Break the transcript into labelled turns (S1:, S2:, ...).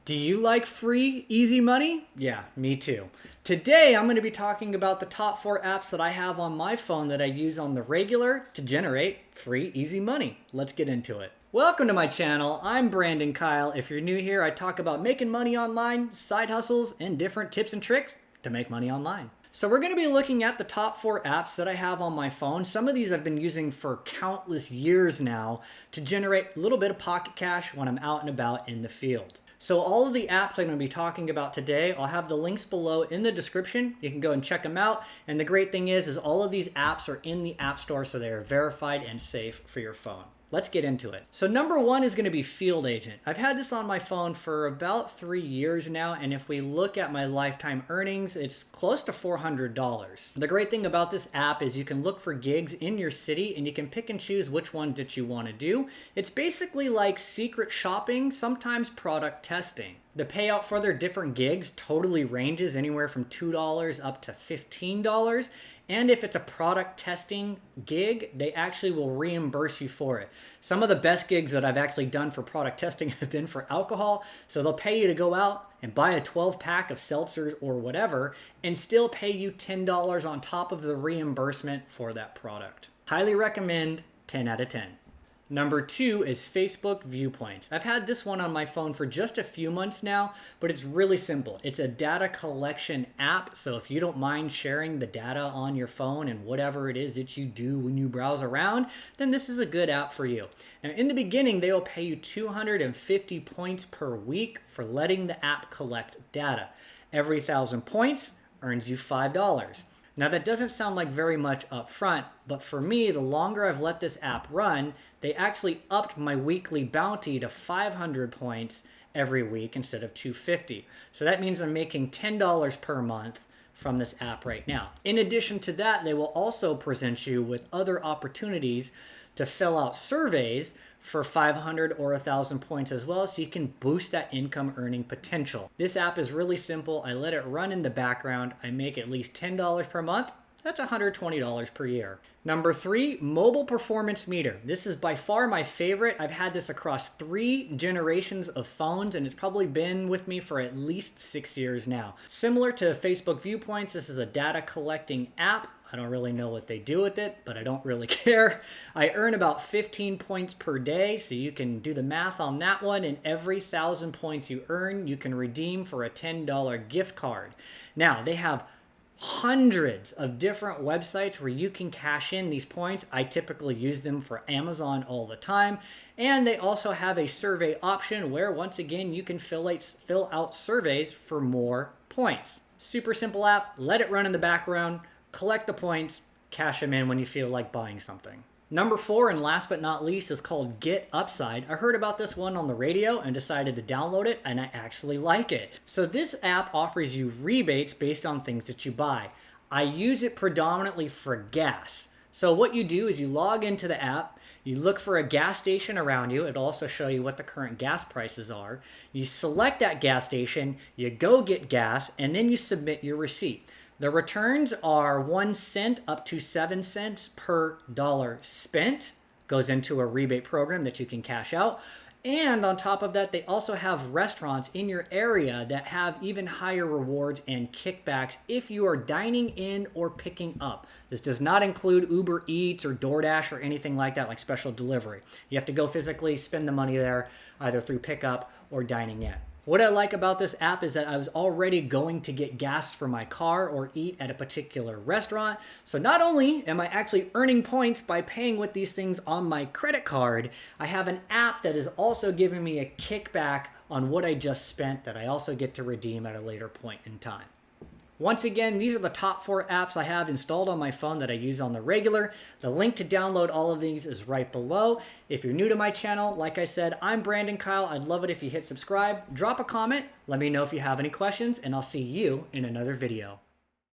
S1: Do you like free, easy money? Yeah, me too. Today, I'm going to be talking about the top 4 apps that I have on my phone that I use on the regular to generate free, easy money. Let's get into it. Welcome to my channel. I'm Brandon Kyle. If you're new here, I talk about making money online, side hustles, and different tips and tricks to make money online. So we're going to be looking at the top 4 apps that I have on my phone. Some of these I've been using for countless years now to generate a little bit of pocket cash when I'm out and about in the field. So all of the apps I'm going to be talking about today, I'll have the links below in the description. You can go and check them out. And the great thing is all of these apps are in the App Store, so they are verified and safe for your phone. Let's get into it. So number 1 is going to be Field Agent. I've had this on my phone for about 3 years now, and if we look at my lifetime earnings, it's close to $400. The great thing about this app is you can look for gigs in your city and you can pick and choose which ones that you want to do. It's basically like secret shopping, sometimes product testing. The payout for their different gigs totally ranges anywhere from $2 up to $15. And if it's a product testing gig, they actually will reimburse you for it. Some of the best gigs that I've actually done for product testing have been for alcohol. So they'll pay you to go out and buy a 12-pack of seltzers or whatever and still pay you $10 on top of the reimbursement for that product. Highly recommend, 10 out of 10. Number 2 is Facebook Viewpoints. I've had this one on my phone for just a few months now, but it's really simple. It's a data collection app, so if you don't mind sharing the data on your phone and whatever it is that you do when you browse around, then this is a good app for you. Now, in the beginning, they will pay you 250 points per week for letting the app collect data. Every 1,000 points earns you $5. Now that doesn't sound like very much up front, but for me, the longer I've let this app run, they actually upped my weekly bounty to 500 points every week instead of 250. So that means I'm making $10 per month from this app right now. In addition to that, they will also present you with other opportunities to fill out surveys for 500 or 1,000 points as well, so you can boost that income earning potential. This app is really simple. I let it run in the background. I make at least $10 per month. That's $120 per year. Number 3, Mobile Performance Meter. This is by far my favorite. I've had this across 3 generations of phones, and it's probably been with me for at least 6 years now. Similar to Facebook Viewpoints, this is a data collecting app. I don't really know what they do with it, but I don't really care. I earn about 15 points per day, so you can do the math on that one, and every 1,000 points you earn, you can redeem for a $10 gift card. Now, they have hundreds of different websites where you can cash in these points. I typically use them for Amazon all the time. And they also have a survey option where, once again, you can fill out surveys for more points. Super simple app. Let it run in the background. Collect the points. Cash them in when you feel like buying something. Number 4, and last but not least, is called Get Upside. I heard about this one on the radio and decided to download it, and I actually like it. So this app offers you rebates based on things that you buy. I use it predominantly for gas. So what you do is you log into the app, you look for a gas station around you. It'll also show you what the current gas prices are. You select that gas station, you go get gas, and then you submit your receipt. The returns are 1 cent up to 7 cents per dollar spent. Goes into a rebate program that you can cash out. And on top of that, they also have restaurants in your area that have even higher rewards and kickbacks if you are dining in or picking up. This does not include Uber Eats or DoorDash or anything like that, like special delivery. You have to go physically spend the money there, either through pickup or dining in. What I like about this app is that I was already going to get gas for my car or eat at a particular restaurant. So not only am I actually earning points by paying with these things on my credit card, I have an app that is also giving me a kickback on what I just spent that I also get to redeem at a later point in time. Once again, these are the top 4 apps I have installed on my phone that I use on the regular. The link to download all of these is right below. If you're new to my channel, like I said, I'm Brandon Kyle. I'd love it if you hit subscribe, drop a comment, let me know if you have any questions, and I'll see you in another video.